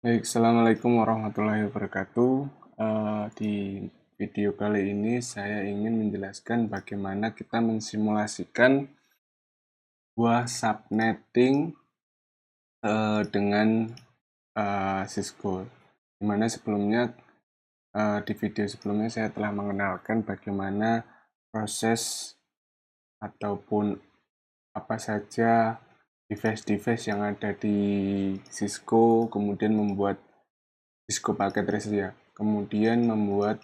Baik, assalamualaikum warahmatullahi wabarakatuh. Di video kali ini saya ingin menjelaskan bagaimana kita mensimulasikan buah subnetting dengan Cisco. Dimana sebelumnya di video sebelumnya saya telah mengenalkan bagaimana proses ataupun apa saja device-device yang ada di Cisco, kemudian membuat Cisco paket tracer ya. Kemudian membuat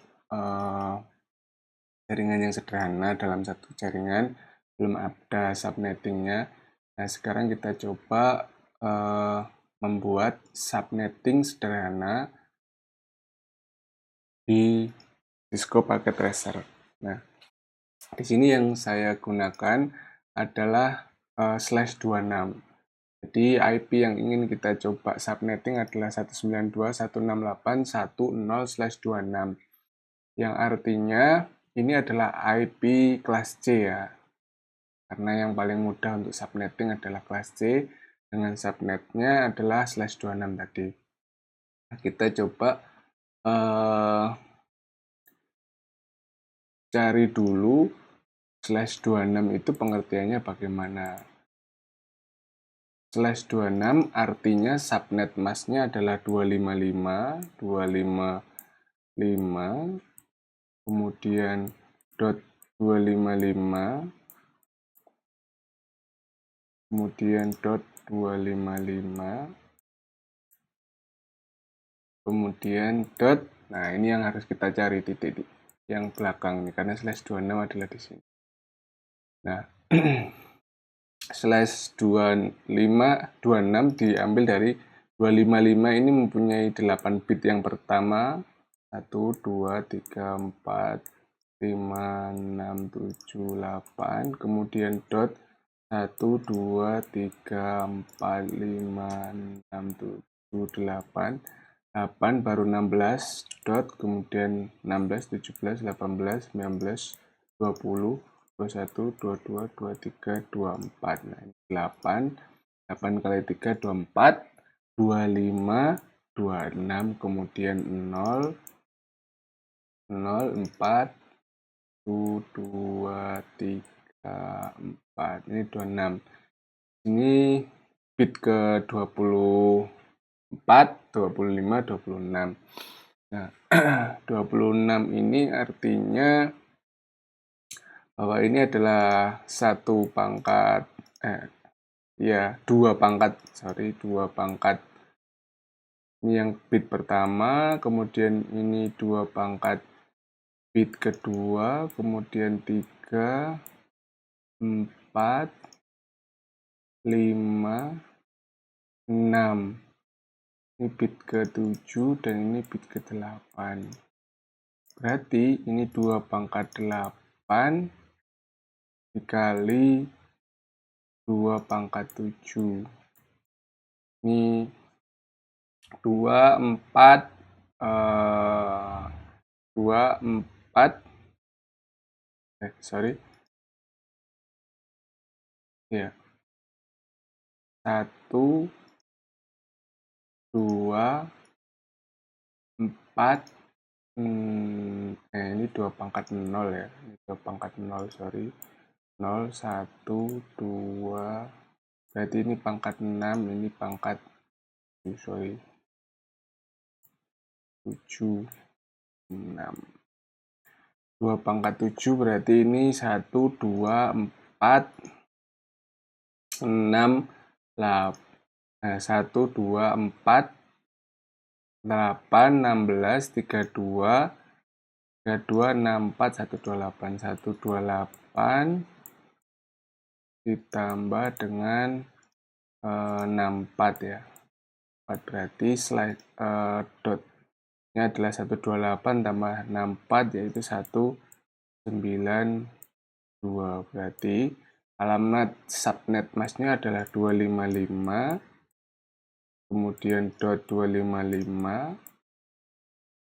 jaringan yang sederhana dalam satu jaringan, belum ada subnettingnya. Nah, sekarang kita coba membuat subnetting sederhana di Cisco paket tracer. Nah, di sini yang saya gunakan adalah /26. Jadi IP yang ingin kita coba subnetting adalah 192.168.1.0/26, yang artinya ini adalah IP kelas C ya, karena yang paling mudah untuk subnetting adalah kelas C, dengan subnetnya adalah /26 tadi. Nah, kita coba cari dulu /26 itu pengertiannya bagaimana. /26 artinya subnet masknya adalah 255, kemudian dot 255, kemudian dot 255, kemudian dot. Nah, ini yang harus kita cari titik yang belakang ini, karena /26 adalah di sini. Nah, /26 diambil dari 255 ini mempunyai 8 bit. Yang pertama 1, 2, 3, 4, 5, 6, 7, 8, kemudian dot 1, 2, 3, 4, 5, 6, 7, 8, 8 baru 16 dot, kemudian 16, 17, 18, 19, 20, 21, 22, 23, 24. Nah, ini 8. 8 kali 3, 24. 25, 26, kemudian 0, 0, 4, 1, 2, 3, 4. Ini 26. Ini bit ke 24, 25, 26. Nah, 26 ini artinya bahwa ini adalah dua pangkat. Ini yang bit pertama, kemudian ini 2 pangkat bit kedua, kemudian 3, 4, 5, 6. Ini bit ke-7 dan ini bit ke-8. Berarti ini 2 pangkat 8 dikali 2 pangkat 7. Ini 2, 4, 1, 2, 4, ini 2 pangkat 0 ya. Ini 2 pangkat 0, 0, 1, 2, berarti ini pangkat 6, ini pangkat 7, 6. 2 pangkat 7 berarti ini 1, 2, 4, 6, 8. 1, 2, 4, 8, 16, 32, 32, 64, 128. 128 ditambah dengan 64 ya. 4 berarti dotnya adalah 128 tambah 64, yaitu 192. Berarti alamat subnet masknya adalah 255, kemudian dot 255,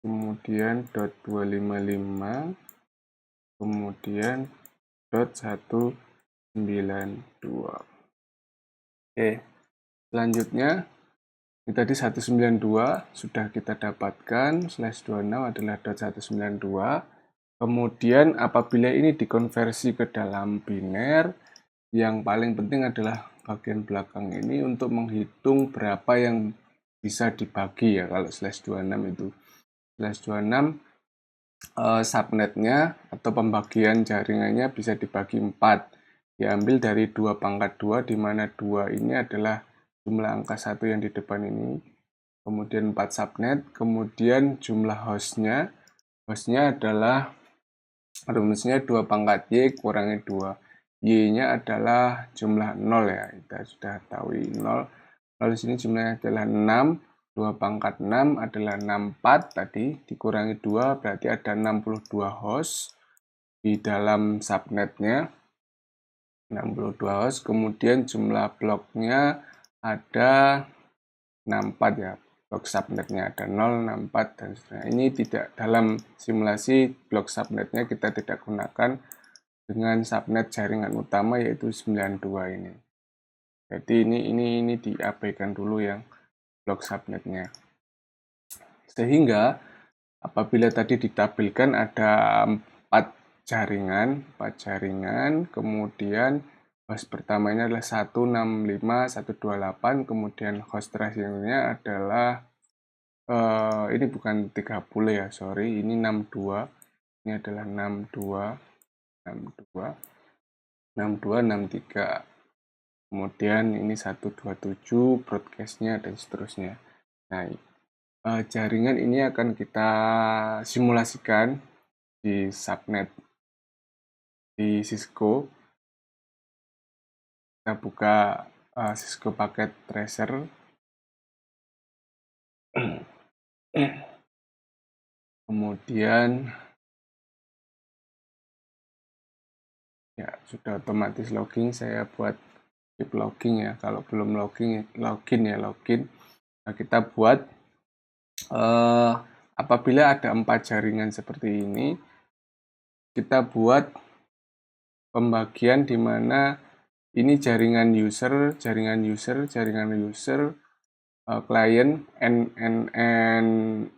kemudian dot 255, kemudian dot 192. Oke, selanjutnya Ini tadi 192 sudah kita dapatkan, /26 adalah .192. Kemudian apabila ini dikonversi ke dalam biner, yang paling penting adalah bagian belakang ini untuk menghitung berapa yang bisa dibagi ya. Kalau /26 itu /26 subnetnya atau pembagian jaringannya bisa dibagi 4. Diambil dari 2/2, di mana 2 ini adalah jumlah angka 1 yang di depan ini. Kemudian 4 subnet, kemudian jumlah hostnya. Hostnya adalah rumusnya 2/Y kurangi 2. Y-nya adalah jumlah 0 ya, kita sudah tahu 0. Lalu sini jumlahnya adalah 6. 2/6 adalah 64 tadi, dikurangi 2 berarti ada 62 host di dalam subnetnya. 62 host, kemudian jumlah bloknya ada 64 ya. Blok subnetnya ada 0, 64, dan seterusnya. Ini tidak dalam simulasi blok subnetnya kita tidak gunakan dengan subnet jaringan utama yaitu 92 ini. Jadi ini diabaikan dulu yang blok subnetnya. Sehingga apabila tadi ditampilkan ada 4 jaringan, kemudian host pertamanya adalah 165, 128, kemudian host terakhirnya adalah ini bukan 30 ya, sorry, ini 62. Ini adalah 62, 62, 62, 63. Kemudian ini 127 broadcast-nya dan seterusnya. Nah, jaringan ini akan kita simulasikan di subnet di Cisco. Kita buka Cisco Packet Tracer. Kemudian ya sudah otomatis login, saya buat keep login ya. Kalau belum login ya login. Nah, kita buat apabila ada 4 jaringan seperti ini, kita buat pembagian di mana ini jaringan user, client, and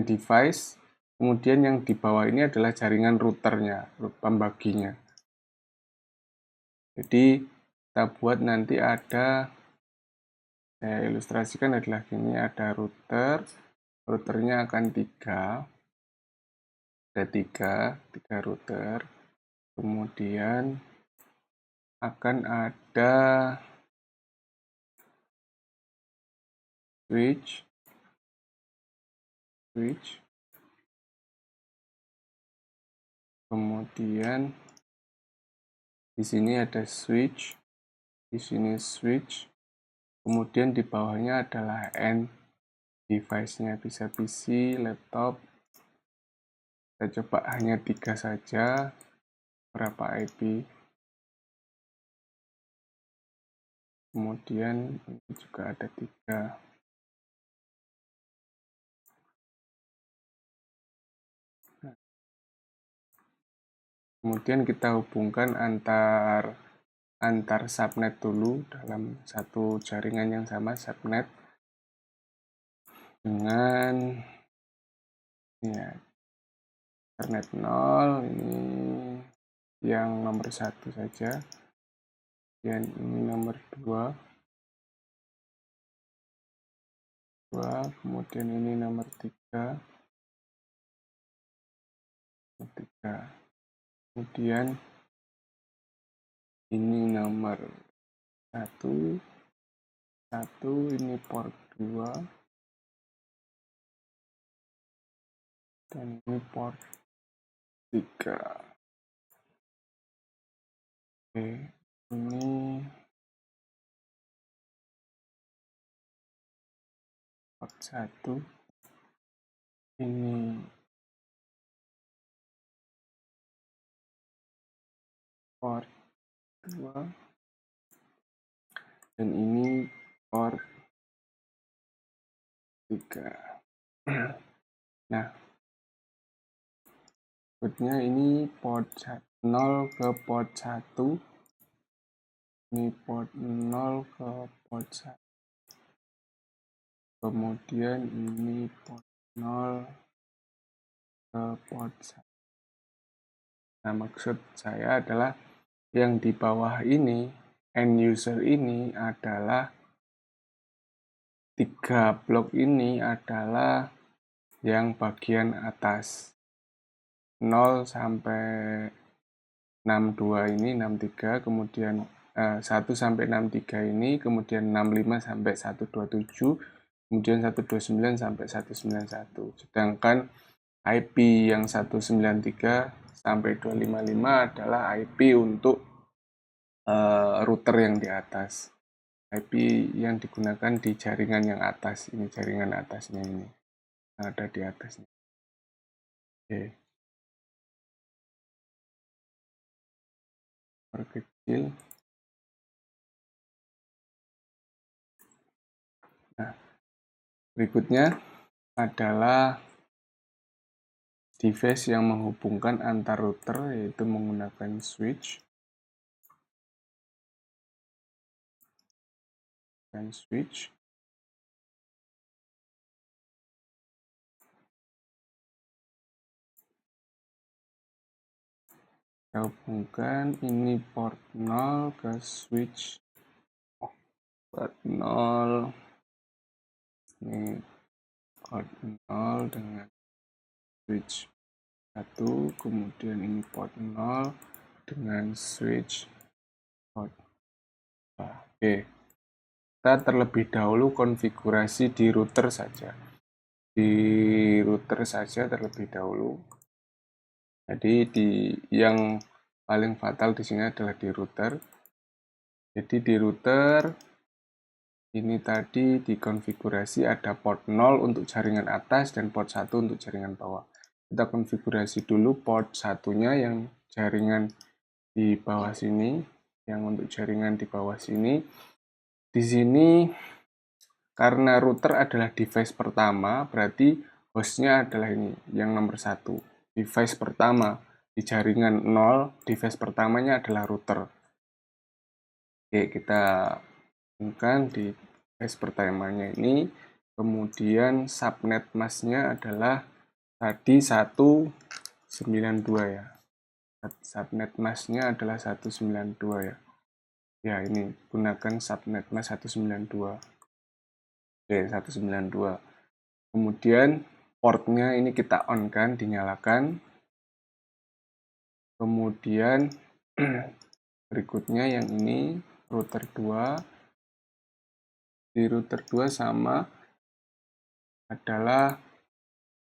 device. Kemudian yang di bawah ini adalah jaringan routernya, pembaginya. Jadi kita buat nanti ada, saya ilustrasikan adalah gini, ada routernya akan 3, ada 3 router. Kemudian akan ada switch. Kemudian di sini ada switch, di sini switch. Kemudian di bawahnya adalah end device-nya, bisa PC, laptop. Kita coba hanya 3 saja. Berapa IP? Kemudian ini juga ada 3. Kemudian kita hubungkan antar subnet dulu dalam satu jaringan yang sama, subnet dengan ya, Ethernet 0, ini yang nomor 1 saja, dan ini nomor 2, kemudian ini nomor 3, kemudian ini nomor 1, ini port 2, dan ini port 3. Oke, ini port 1, ini port 2, dan ini port 3. Nah, outputnya ini port 0 ke port 1, ini port 0 ke port 1. kemudian ini port 0 ke port 1. Nah, maksud saya adalah yang di bawah ini, end user ini adalah 3 blok ini adalah yang bagian atas. 0 sampai 62 ini, 63, kemudian 1 sampai 63 ini, kemudian 65 sampai 127, kemudian 129 sampai 191. Sedangkan IP yang 193 sampai 255 adalah IP untuk router yang di atas. IP yang digunakan di jaringan yang atas, ini jaringan atasnya ini, yang ada di atasnya. Oke. Perkecil. Nah, berikutnya adalah device yang menghubungkan antar router, yaitu menggunakan switch. Dan switch. Kita hubungkan ini port 0 ke switch. Port 0. Ini port 0 dengan switch 1, kemudian ini port 0 dengan switch port 2. Oke, kita terlebih dahulu konfigurasi di router saja. Di router saja terlebih dahulu. Jadi yang paling fatal di sini adalah di router. Jadi di router ini tadi dikonfigurasi ada port 0 untuk jaringan atas dan port 1 untuk jaringan bawah. Kita konfigurasi dulu port satunya yang jaringan di bawah sini, yang untuk jaringan di bawah sini. Di sini karena router adalah device pertama, berarti hostnya adalah ini, yang nomor 1. Device pertama di jaringan 0, device pertamanya adalah router. Oke, kita hubungkan di device pertamanya ini. Kemudian subnet masknya adalah tadi 192 ya. Subnet masknya adalah 192 ya. Ya, ini gunakan subnet mask 192. Oke, 192. Kemudian portnya ini kita on kan, dinyalakan. Kemudian berikutnya yang ini router 2. Di router 2 sama adalah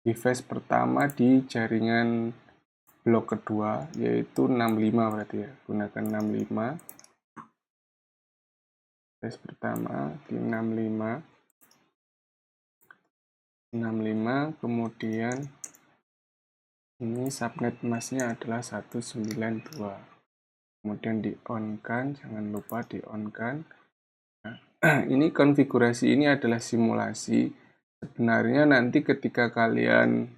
device pertama di jaringan blok kedua, yaitu 65 berarti ya. Gunakan 65. Device pertama di 65. 65, kemudian ini subnet masknya adalah 192. Kemudian di on kan, jangan lupa di on kan. Nah, ini konfigurasi ini adalah simulasi. Sebenarnya nanti ketika kalian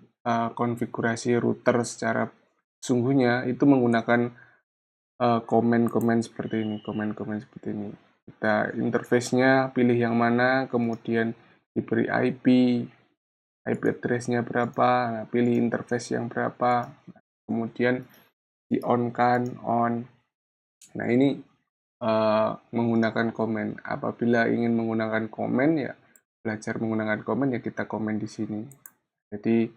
konfigurasi router secara sungguhnya itu menggunakan komen-komen seperti ini, komen-komen seperti ini. Kita interface-nya pilih yang mana, kemudian diberi IP address-nya berapa, nah, pilih interface yang berapa, kemudian di on kan, on. Nah, ini menggunakan komen. Apabila ingin menggunakan komen ya belajar menggunakan komen ya kita komen di sini. Jadi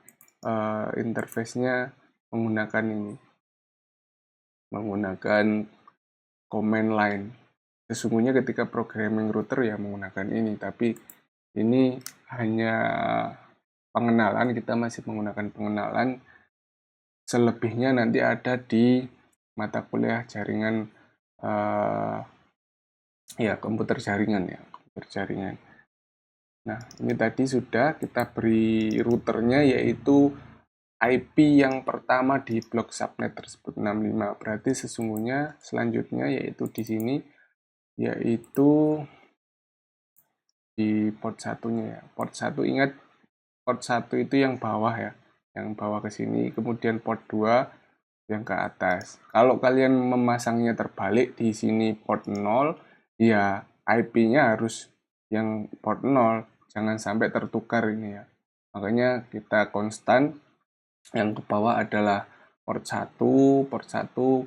interface-nya menggunakan ini, menggunakan command line. Sesungguhnya ketika programming router ya menggunakan ini, tapi ini hanya pengenalan, kita masih menggunakan pengenalan. Selebihnya nanti ada di mata kuliah jaringan ya komputer jaringan ya, komputer jaringan. Nah, ini tadi sudah kita beri routernya yaitu IP yang pertama di blok subnet tersebut 65. Berarti sesungguhnya selanjutnya yaitu di sini yaitu di port satunya ya. Port 1 ingat port 1 itu yang bawah ya. Yang bawah ke sini, kemudian port 2 yang ke atas. Kalau kalian memasangnya terbalik di sini port 0, ya IP-nya harus yang port 0. jangan sampai tertukar ini ya. Makanya kita konstan, yang ke bawah adalah port 1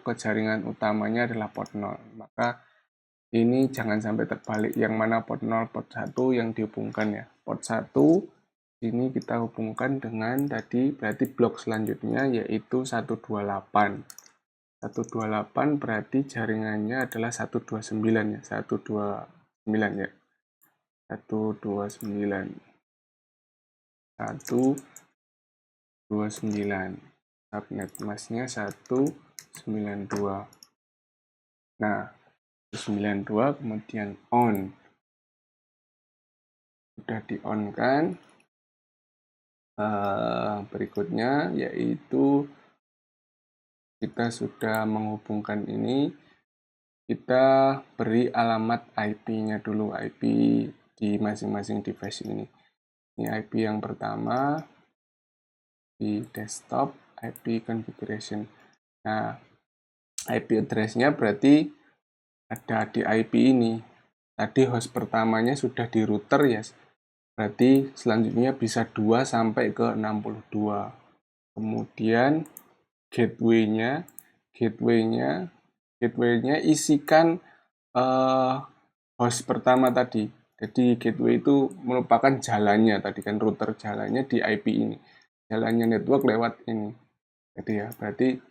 ke jaringan utamanya adalah port 0. Maka ini jangan sampai terbalik, yang mana port 0, port 1 yang dihubungkan ya. Port 1 ini kita hubungkan dengan tadi, berarti blok selanjutnya yaitu 128. 128 berarti jaringannya adalah 129 ya, 129 ya. 129. 129. Subnet masknya 192. Nah, 192 kemudian on. Sudah di on kan. Berikutnya yaitu kita sudah menghubungkan ini, kita beri alamat IP-nya dulu, IP di masing-masing device ini. Ini IP yang pertama di desktop, IP configuration. Nah, IP address-nya berarti ada di IP ini. Tadi host pertamanya sudah di router ya, berarti selanjutnya bisa 2 sampai ke 62. Kemudian gateway-nya isikan host pertama tadi. Jadi gateway itu merupakan jalannya, tadi kan router jalannya di IP ini. Jalannya network lewat ini. Jadi ya, berarti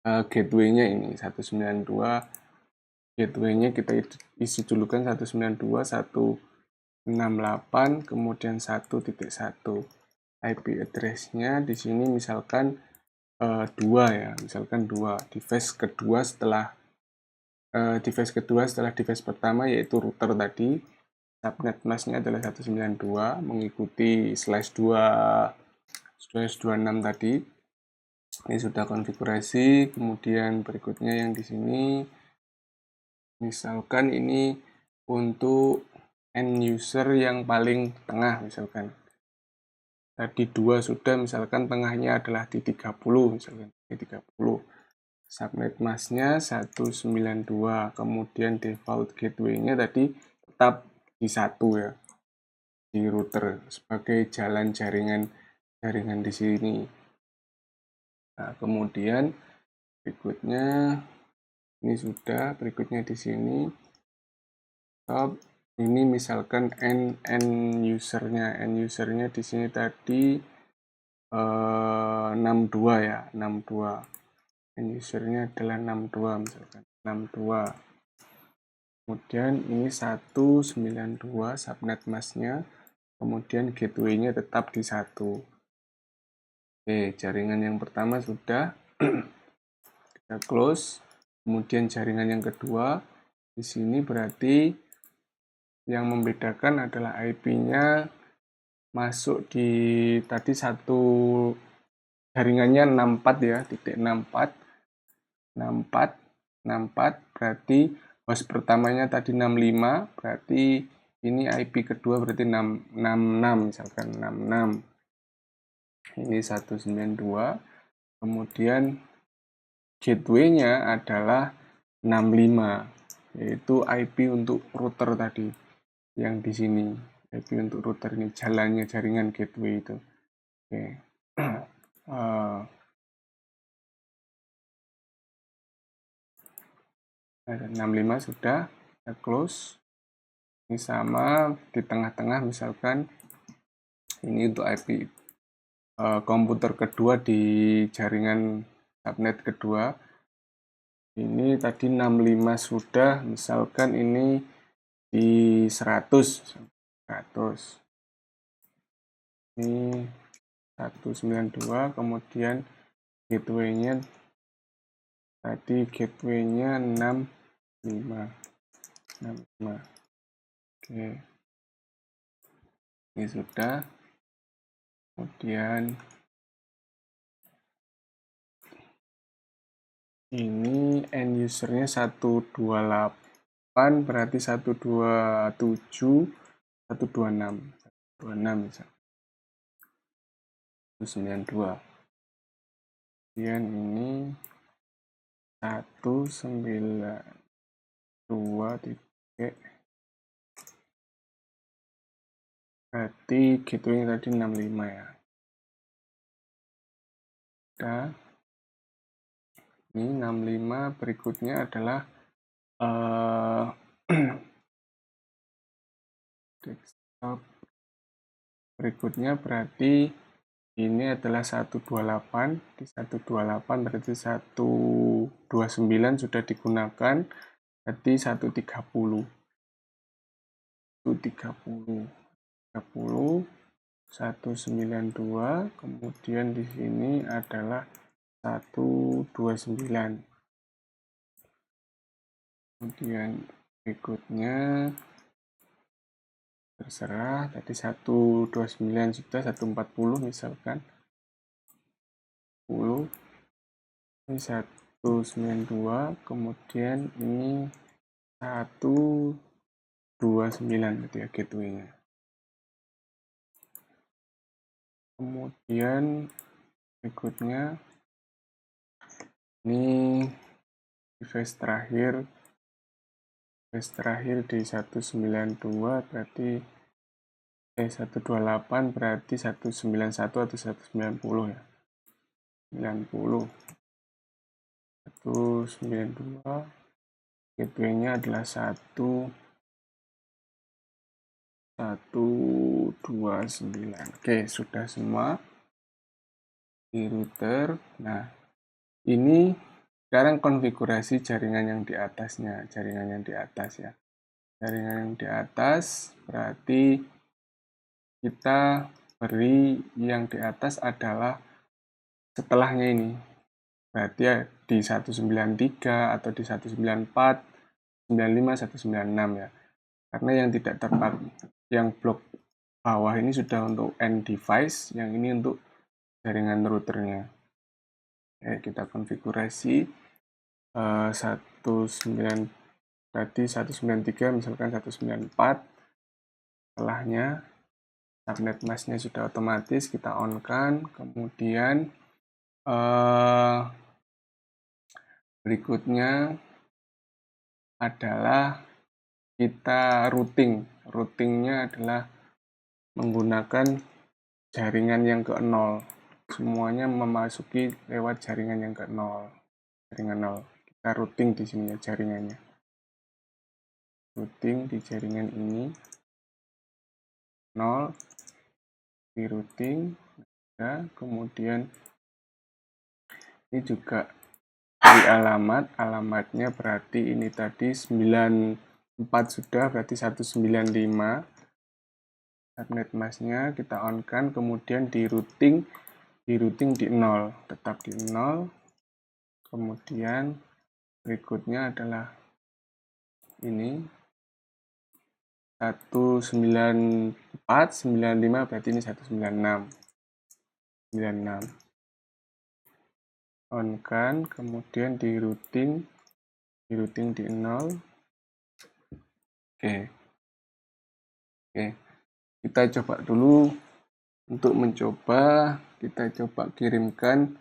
gateway-nya ini 192. Gateway-nya kita isi dulu kan 192.168, kemudian 1.1. IP address-nya di sini misalkan 2 ya, misalkan 2. Device kedua setelah device pertama yaitu router tadi. Subnet masknya adalah 192 mengikuti /2/26 tadi. Ini sudah konfigurasi. Kemudian berikutnya yang di sini, misalkan ini untuk end user yang paling tengah misalkan. Tadi 2 sudah, misalkan tengahnya adalah di 30 misalkan, di 30. Subnet masknya 192, kemudian default gateway-nya tadi tetap di 1 ya, di router sebagai jalan jaringan di sini. Nah, kemudian berikutnya ini sudah, berikutnya di sini top. Ini misalkan end usernya di sini tadi 62 ya, 62. End usernya adalah 62 misalkan, 62. Kemudian ini 192 subnet masknya, kemudian gateway-nya tetap di 1. Oke, jaringan yang pertama sudah kita close. Kemudian jaringan yang kedua di sini berarti yang membedakan adalah IP-nya masuk di tadi satu jaringannya 64 ya, titik 64 berarti host pertamanya tadi 65, berarti ini IP kedua berarti 66 misalkan 66. Ini 192. Kemudian gateway-nya adalah 65, yaitu IP untuk router tadi yang di sini. IP untuk router ini jalannya jaringan gateway itu. Oke. 65 sudah, kita close. Ini sama di tengah-tengah misalkan ini untuk IP komputer kedua di jaringan subnet kedua. Ini tadi 65 sudah, misalkan ini di 100. Ini 192, kemudian gateway-nya tadi 65. Oke. Ini sudah. Kemudian ini end usernya 128, berarti 127, 126 misalnya. 192. Kemudian ini 192 Berarti gateway tadi 65 ya. Nah, ini 65, berikutnya adalah desktop. Berikutnya berarti ini adalah 128, di 128 berarti 129 sudah digunakan, berarti 130. 192, kemudian di sini adalah 129. Kemudian berikutnya terserah, tadi 129 sudah, 140 misalkan. 10, ini 192, kemudian ini 129 berarti ya gateway-nya. Kemudian berikutnya ini device terakhir di 192 berarti 128 berarti 191 atau 190 ya. 90 192, gateway-nya adalah 129. Oke, sudah semua di router. Nah, ini sekarang konfigurasi jaringan yang di atasnya, jaringan yang di atas ya. Jaringan yang di atas berarti kita beri yang di atas adalah setelahnya ini. Berarti ya di 193 atau di 194, 95, 196 ya. Karena yang tidak terpakai, yang blok bawah ini sudah untuk end device, yang ini untuk jaringan routernya. Oke, kita konfigurasi 19 tadi 193 misalkan 194. Setelahnya subnet mask-nya sudah otomatis kita on-kan, kemudian berikutnya adalah kita routing. Routingnya adalah menggunakan jaringan yang ke 0. Semuanya memasuki lewat jaringan yang ke 0. Jaringan 0. Kita routing di sini ya jaringannya. Routing di jaringan ini 0, di routing, ya, kemudian ini juga di alamatnya berarti ini tadi 94 sudah, berarti 195. Subnet mask-nya kita on-kan, kemudian di routing di 0, tetap di 0. Kemudian berikutnya adalah ini 194, 95 berarti ini 196. 96. On-kan, kemudian di routing di 0. Oke. Kita coba dulu. Untuk mencoba, kita coba kirimkan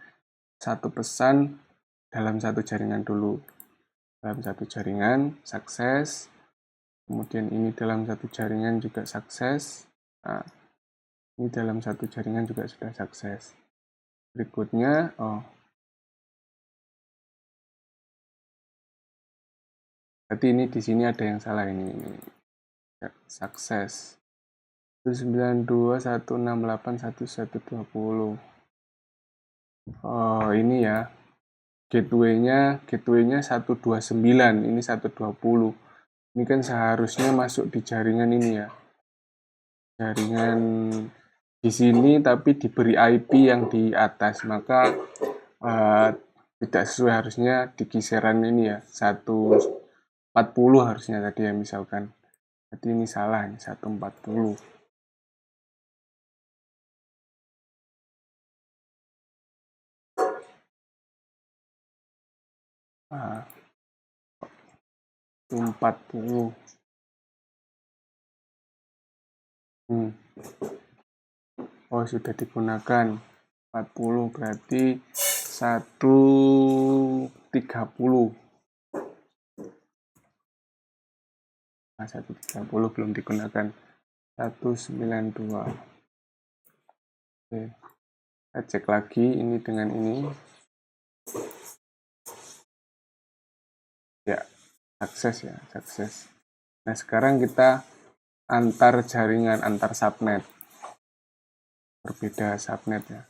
satu pesan dalam satu jaringan dulu. Dalam satu jaringan, sukses. Kemudian ini dalam satu jaringan juga sukses. Nah, ini dalam satu jaringan juga sudah sukses. Berikutnya, berarti ini di sini ada yang salah ini sukses. 192.168.1.120. Oh, ini ya. Gateway-nya 129, ini 120. Ini kan seharusnya masuk di jaringan ini ya. Jaringan di sini tapi diberi IP yang di atas, maka tidak sesuai, harusnya di kisaran ini ya. 140 harusnya tadi ya misalkan. Jadi ini salah, ini 140. Nah, 140. Oh, sudah digunakan 40, berarti 130. Nah, 130 belum digunakan. 192. Oke, kita cek lagi ini dengan ini. Ya, sukses ya, sukses. Nah, sekarang kita antar jaringan, antar subnet. Berbeda subnet ya.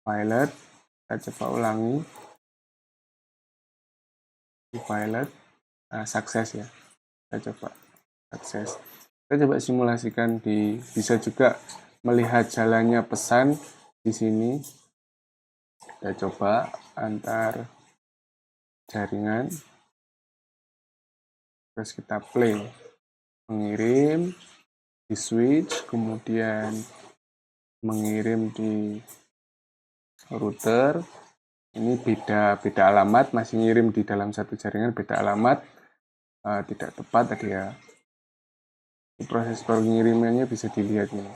Pilot, kita coba ulangi. Di pilot, nah, sukses ya. Kita coba sukses. Kita coba simulasikan bisa juga melihat jalannya pesan di sini. Kita coba antar jaringan. Terus kita play. Mengirim di switch, kemudian mengirim di router. Ini beda alamat, masih ngirim di dalam satu jaringan, beda alamat, tidak tepat tadi ya. Proses pengirimannya bisa dilihat ini.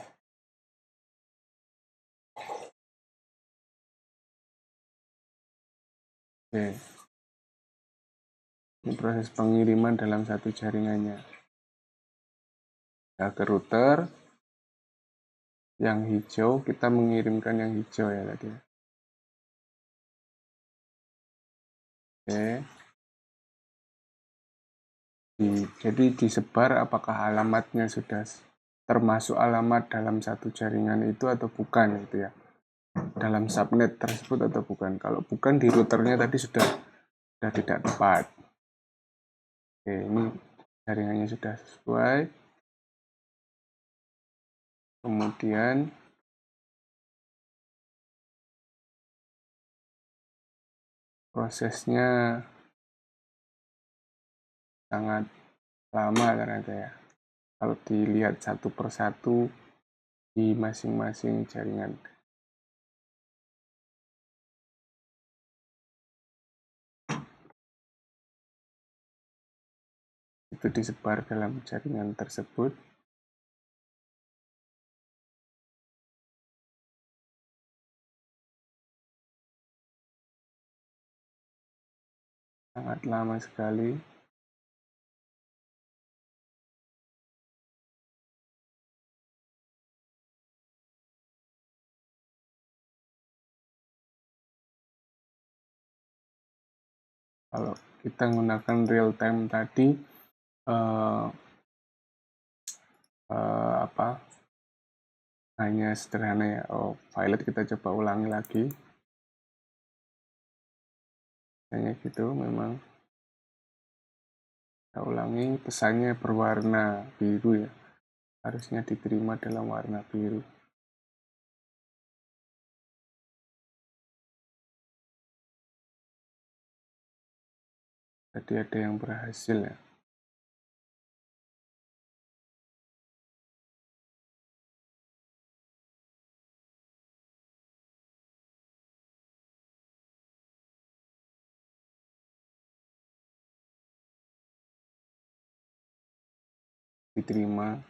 Oke. Ini proses pengiriman dalam satu jaringannya. Nah, ke router, yang hijau kita mengirimkan yang hijau ya tadi. Oke. Jadi disebar apakah alamatnya sudah termasuk alamat dalam satu jaringan itu atau bukan gitu ya. Dalam subnet tersebut atau bukan. Kalau bukan di routernya tadi sudah tidak tepat. Oke, ini jaringannya sudah sesuai. Kemudian prosesnya sangat lama ternyata ya. Kalau dilihat satu persatu di masing-masing jaringan. Itu disebar dalam jaringan tersebut. Sangat lama sekali. Kalau kita menggunakan real time tadi, hanya sederhana ya. Pilot kita coba ulangi lagi. Hanya gitu memang. Kita ulangi, pesannya berwarna biru ya. Harusnya diterima dalam warna biru. Jadi ada yang berhasil ya. Diterima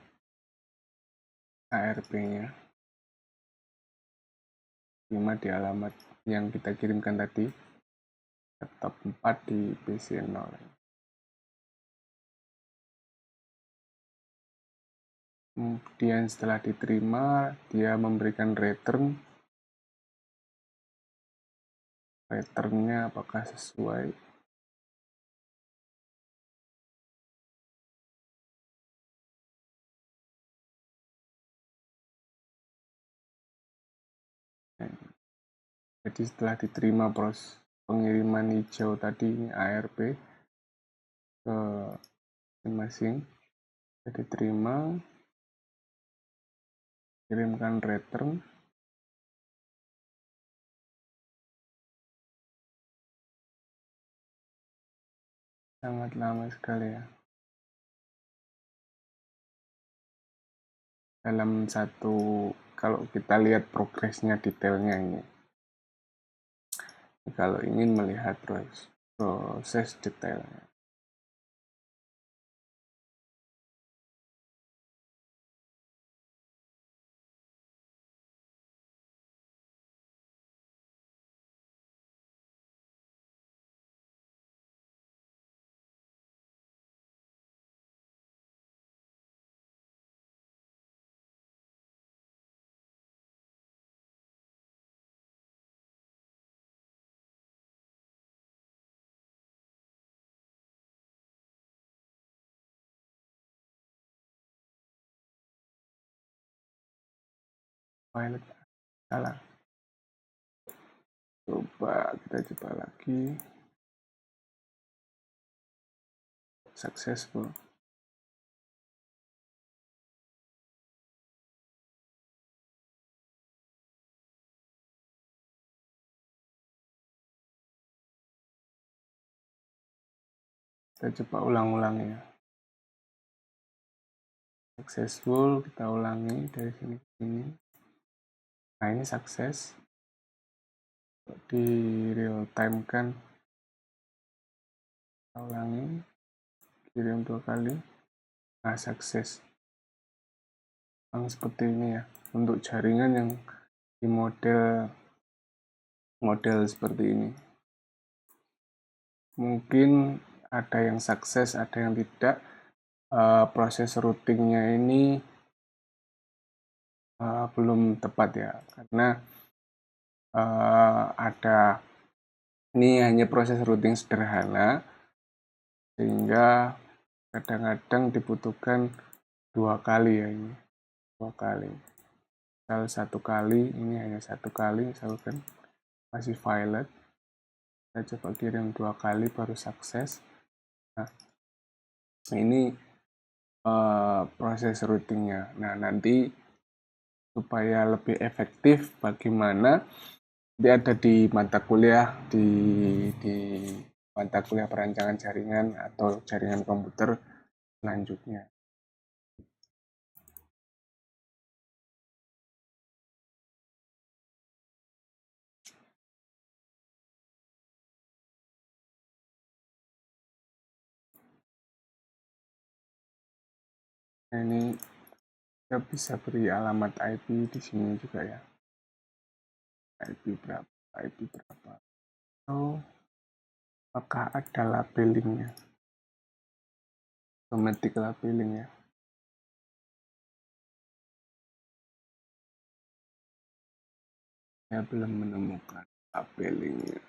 ARP-nya. Terima di alamat yang kita kirimkan tadi. Laptop 4 di PC 0. Kemudian setelah diterima, dia memberikan returnnya apakah sesuai. Jadi setelah diterima proses pengiriman hijau tadi, ini ARP ke masing-masing, jadi diterima, kirimkan return. Sangat lama sekali ya. Dalam satu, kalau kita lihat progresnya, detailnya ini. Kalau ingin melihat proses detailnya. pilot salah. Coba kita coba lagi. Successful. Kita coba ulang-ulang ya. Successful, kita ulangi dari sini ke sini. Nah, ini sukses. Di real time kan, kita ulangi, kirim 2 kali. Nah, sukses. Seperti ini ya, untuk jaringan yang di model seperti ini. Mungkin ada yang sukses, ada yang tidak. Proses routingnya ini belum tepat ya, karena ada ini hanya proses routing sederhana, sehingga kadang-kadang dibutuhkan 2 kali ya, ini 2 kali. Misal 1 kali, ini hanya 1 kali, misalkan masih violet. Kita coba kirim 2 kali baru sukses. Nah, ini proses routingnya. Nah, nanti supaya lebih efektif bagaimana, dia ada di mata kuliah di mata kuliah perancangan jaringan atau jaringan komputer selanjutnya. Nah, ini kita bisa beri alamat IP di sini juga ya. IP berapa. Atau apakah ada labelingnya? Automatic labeling ya. Saya belum menemukan labelingnya.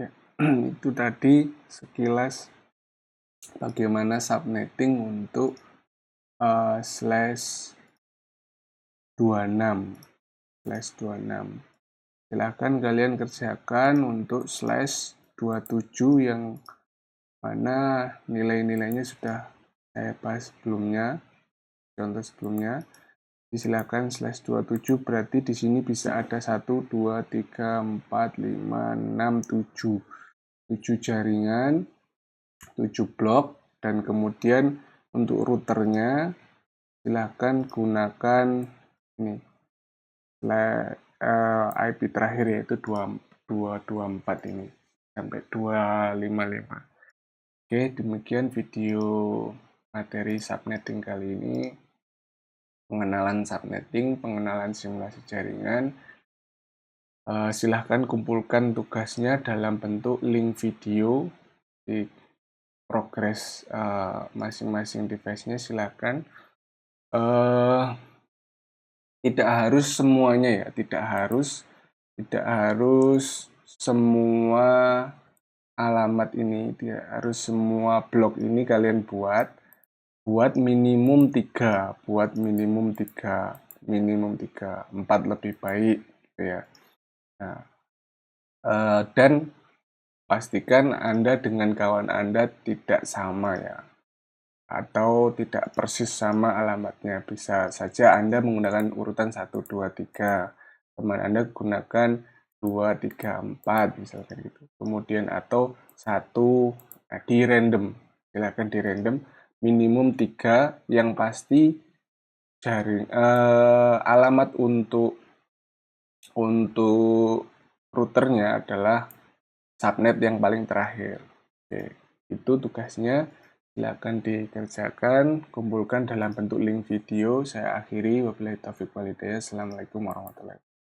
Ya, itu tadi sekilas bagaimana subnetting untuk slash 26. Silahkan kalian kerjakan untuk slash 27 yang mana nilai-nilainya sudah saya bahas sebelumnya, contoh sebelumnya. Silakan slash 27, berarti di sini bisa ada 1, 2, 3, 4, 5, 6, 7. 7 jaringan, 7 blok, dan kemudian untuk routernya silahkan gunakan ini IP terakhir, yaitu 224 ini sampai 255. Oke, demikian video materi subnetting kali ini. Pengenalan subnetting, pengenalan simulasi jaringan. Silahkan kumpulkan tugasnya dalam bentuk link video di progres masing-masing device-nya. Silahkan. Tidak harus semuanya ya, tidak harus semua alamat ini, tidak harus semua blok ini kalian buat minimum 3, 4 lebih baik gitu ya. Nah, dan pastikan Anda dengan kawan Anda tidak sama ya, atau tidak persis sama alamatnya. Bisa saja Anda menggunakan urutan 1, 2, 3, teman Anda gunakan 2, 3, 4 misalkan gitu. Kemudian atau 1 di random, silakan di random, minimum 3, yang pasti alamat untuk routernya adalah subnet yang paling terakhir. Oke, itu tugasnya. Silakan dikerjakan, kumpulkan dalam bentuk link video. Saya akhiri, wabillahi taufiq walhidayah. Assalamualaikum warahmatullahi wabarakatuh.